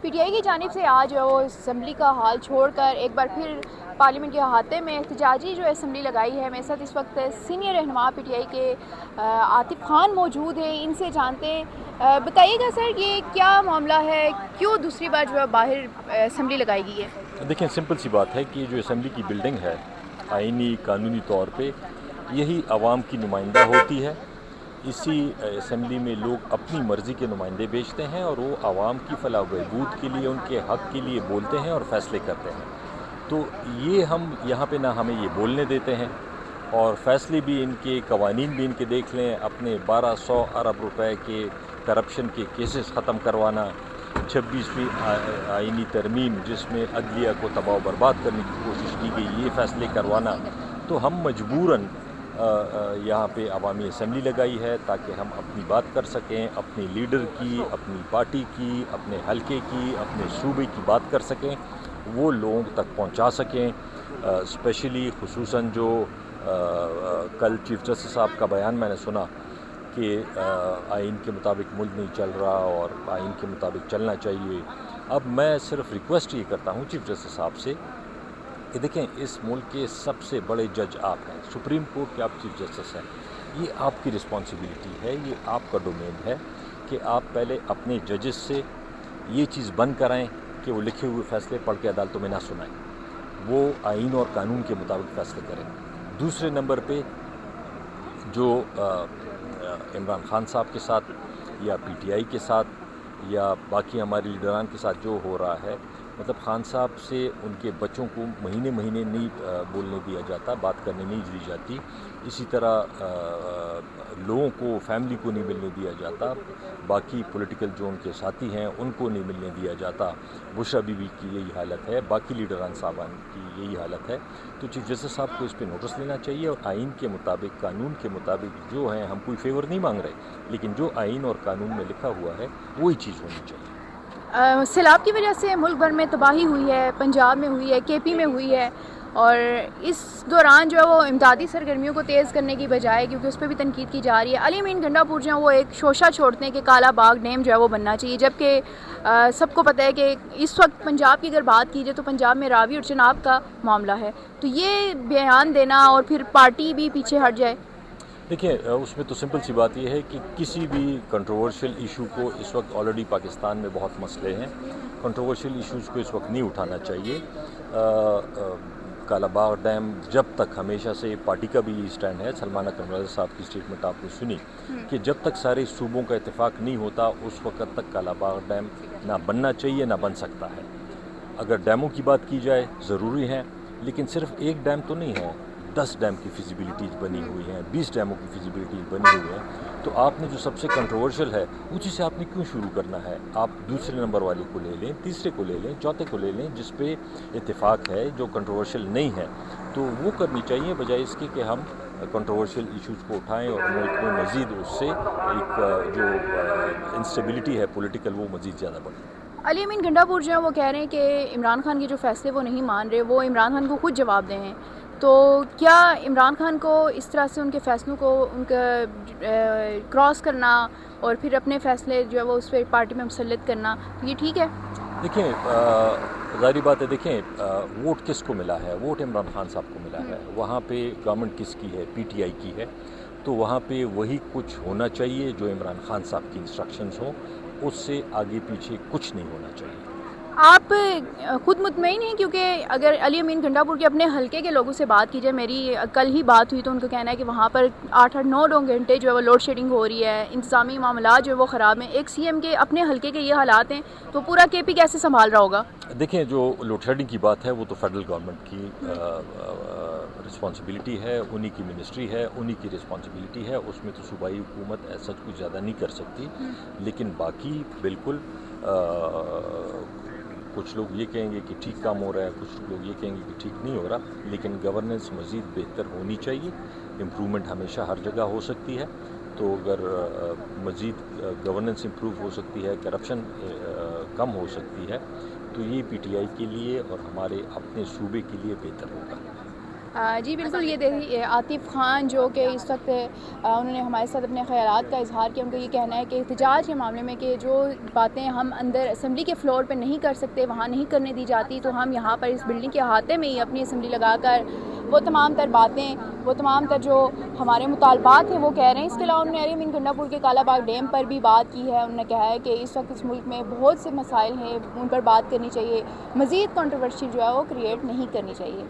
P T I کی جانب سے آج وہ اسمبلی کا ہال چھوڑ کر ایک بار پھر پارلیمنٹ کے احاطے میں احتجاجی جو اسمبلی لگائی ہے. میرے ساتھ اس وقت سینئر رہنما پی ٹی آئی کے عاطف خان موجود ہیں. ان سے جانتے ہیں. بتائیے گا سر یہ کیا معاملہ ہے, کیوں دوسری بار جو ہے باہر اسمبلی لگائی گئی ہے؟ دیکھیں سمپل سی بات ہے کہ جو اسمبلی کی بلڈنگ ہے آئینی قانونی طور پہ یہی عوام کی نمائندہ ہوتی ہے. اسی اسمبلی میں لوگ اپنی مرضی کے نمائندے بھیجتے ہیں اور وہ عوام کی فلاح و بہبود کے لیے ان کے حق کے لیے بولتے ہیں اور فیصلے کرتے ہیں. تو یہ ہم یہاں پہ نہ ہمیں یہ بولنے دیتے ہیں اور فیصلے بھی ان کے قوانین بھی ان کے دیکھ لیں. اپنے 1200 ارب روپے کے کرپشن کے کیسز ختم کروانا, 26ویں آئینی ترمیم جس میں عدلیہ کو تباہ و برباد کرنے کی کوشش کی گئی, یہ فیصلے کروانا. تو ہم مجبوراً یہاں پہ عوامی اسمبلی لگائی ہے تاکہ ہم اپنی بات کر سکیں, اپنی لیڈر کی, اپنی پارٹی کی, اپنے حلقے کی, اپنے صوبے کی بات کر سکیں, وہ لوگوں تک پہنچا سکیں. اسپیشلی خصوصاً جو کل چیف جسٹس صاحب کا بیان میں نے سنا کہ آئین کے مطابق ملک نہیں چل رہا اور آئین کے مطابق چلنا چاہیے. اب میں صرف ریکویسٹ یہ کرتا ہوں چیف جسٹس صاحب سے کہ دیکھیں اس ملک کے سب سے بڑے جج آپ ہیں, سپریم کورٹ کے آپ چیف جسٹس ہیں. یہ آپ کی رسپانسبلٹی ہے, یہ آپ کا ڈومین ہے کہ آپ پہلے اپنے ججز سے یہ چیز بند کرائیں کہ وہ لکھے ہوئے فیصلے پڑھ کے عدالتوں میں نہ سنائیں, وہ آئین اور قانون کے مطابق فیصلے کریں. دوسرے نمبر پہ جو عمران خان صاحب کے ساتھ یا پی ٹی آئی کے ساتھ یا باقی ہمارے لیڈران کے ساتھ جو ہو رہا ہے, مطلب خان صاحب سے ان کے بچوں کو مہینے مہینے نہیں بولنے دیا جاتا, بات کرنے نہیں دی جاتی. اسی طرح لوگوں کو, فیملی کو نہیں ملنے دیا جاتا. باقی پولیٹیکل جو ان کے ساتھی ہیں ان کو نہیں ملنے دیا جاتا. بشرا بی بی کی یہی حالت ہے, باقی لیڈران صاحبان کی یہی حالت ہے. تو چیف جسٹس صاحب کو اس پہ نوٹس لینا چاہیے اور آئین کے مطابق, قانون کے مطابق جو ہیں, ہم کوئی فیور نہیں مانگ رہے, لیکن جو آئین اور قانون میں لکھا ہوا ہے وہی چیز ہونی چاہیے. سیلاب کی وجہ سے ملک بھر میں تباہی ہوئی ہے, پنجاب میں ہوئی ہے, کے پی میں ہوئی ہے, اور اس دوران جو ہے وہ امدادی سرگرمیوں کو تیز کرنے کی بجائے, کیونکہ اس پہ بھی تنقید کی جا رہی ہے, علی امین گنڈا پور جو ہے وہ ایک شوشہ چھوڑتے ہیں کہ کالا باغ ڈیم جو ہے وہ بننا چاہیے. جبکہ سب کو پتہ ہے کہ اس وقت پنجاب کی اگر بات کی جائے تو پنجاب میں راوی اور چناب کا معاملہ ہے. تو یہ بیان دینا اور پھر پارٹی بھی پیچھے ہٹ جائے. دیکھیں اس میں تو سمپل سی بات یہ ہے کہ کسی بھی کنٹروورشل ایشو کو, اس وقت آلریڈی پاکستان میں بہت مسئلے ہیں, کنٹروورشل ایشوز کو اس وقت نہیں اٹھانا چاہیے. کالا باغ ڈیم جب تک, ہمیشہ سے پارٹی کا بھی یہ سٹینڈ ہے, سلمان اکرم رضا صاحب کی سٹیٹمنٹ آپ نے سنی کہ جب تک سارے صوبوں کا اتفاق نہیں ہوتا اس وقت تک کالا باغ ڈیم نہ بننا چاہیے نہ بن سکتا ہے. اگر ڈیموں کی بات کی جائے ضروری ہیں, لیکن صرف ایک ڈیم تو نہیں ہے, 10 ڈیم کی فیزیبلٹیز بنی ہوئی ہیں, 20 ڈیموں کی فیزیبلٹیز بنی ہوئی ہیں. تو آپ نے جو سب سے کنٹروورشل ہے اسی سے آپ نے کیوں شروع کرنا ہے؟ آپ دوسرے نمبر والے کو لے لیں, تیسرے کو لے لیں, چوتھے کو لے لیں جس پہ اتفاق ہے, جو کنٹروورشل نہیں ہے, تو وہ کرنی چاہیے بجائے اس کی کہ ہم کنٹروورشل ایشوز کو اٹھائیں اور ملک میں مزید اس سے ایک جو انسٹیبلٹی ہے پولیٹیکل وہ مزید زیادہ بڑھے. علی امین گنڈا پور جو ہے وہ کہہ رہے ہیں کہ عمران خان کے جو فیصلے وہ نہیں مان رہے, وہ عمران خان کو خود جواب دیں ہیں. تو کیا عمران خان کو اس طرح سے ان کے فیصلوں کو ان کا کراس کرنا اور پھر اپنے فیصلے جو ہے وہ اس پہ پارٹی میں مسلط کرنا, یہ ٹھیک ہے؟ دیکھیں ظاہری بات ہے, دیکھیں ووٹ کس کو ملا ہے؟ ووٹ عمران خان صاحب کو ملا ہے. وہاں پہ گورنمنٹ کس کی ہے؟ پی ٹی آئی کی ہے. تو وہاں پہ وہی کچھ ہونا چاہیے جو عمران خان صاحب کی انسٹرکشنز ہوں, اس سے آگے پیچھے کچھ نہیں ہونا چاہیے. آپ خود مطمئن ہیں؟ کیونکہ اگر علی امین گنڈا پور کے اپنے حلقے کے لوگوں سے بات کی جائے, میری کل ہی بات ہوئی تو ان کا کہنا ہے کہ وہاں پر 8-9 گھنٹے جو ہے وہ لوڈ شیڈنگ ہو رہی ہے, انتظامی معاملات جو ہے وہ خراب ہیں. ایک سی ایم کے اپنے حلقے کے یہ حالات ہیں تو پورا کے پی کیسے سنبھال رہا ہوگا؟ دیکھیں جو لوڈ شیڈنگ کی بات ہے وہ تو فیڈرل گورنمنٹ کی رسپانسبلٹی ہے, انہی کی منسٹری ہے, انہی کی رسپانسبلٹی ہے, اس میں تو صوبائی حکومت ایسا کچھ زیادہ نہیں کر سکتی. لیکن باقی بالکل کچھ لوگ یہ کہیں گے کہ ٹھیک کام ہو رہا ہے, کچھ لوگ یہ کہیں گے کہ ٹھیک نہیں ہو رہا, لیکن گورننس مزید بہتر ہونی چاہیے. امپرومنٹ ہمیشہ ہر جگہ ہو سکتی ہے, تو اگر مزید گورننس امپروو ہو سکتی ہے, کرپشن کم ہو سکتی ہے, تو یہ پی ٹی آئی کے لیے اور ہمارے اپنے صوبے کے لیے بہتر ہوگا. جی بالکل، یہ دیکھیے عاطف خان جو کہ اس وقت انہوں نے ہمارے ساتھ اپنے خیالات کا اظہار کیا. ان کا یہ کہنا ہے کہ احتجاج کے معاملے میں کہ جو باتیں ہم اندر اسمبلی کے فلور پہ نہیں کر سکتے، وہاں نہیں کرنے دی جاتی، تو ہم یہاں پر اس بلڈنگ کے احاطے میں ہی اپنی اسمبلی لگا کر وہ تمام تر باتیں، وہ تمام تر جو ہمارے مطالبات ہیں وہ کہہ رہے ہیں. اس کے علاوہ انہوں نے اریم گنڈا پور کے کالا باغ ڈیم پر بھی بات کی ہے. انہوں نے کہا ہے کہ اس وقت اس ملک میں بہت سے مسائل ہیں، ان پر بات کرنی چاہیے، مزید کنٹروورسی جو ہے وہ کریٹ نہیں کرنی چاہیے.